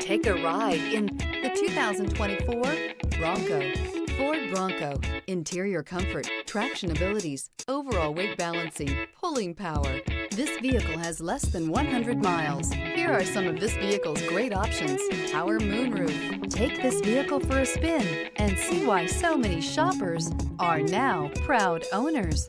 Take a ride in the 2024 Bronco. Ford Bronco. Interior comfort, traction abilities, overall weight balancing, pulling power. This vehicle has less than 100 miles. Here are some of this vehicle's great options: power moonroof. Take this vehicle for a spin and see why so many shoppers are now proud owners.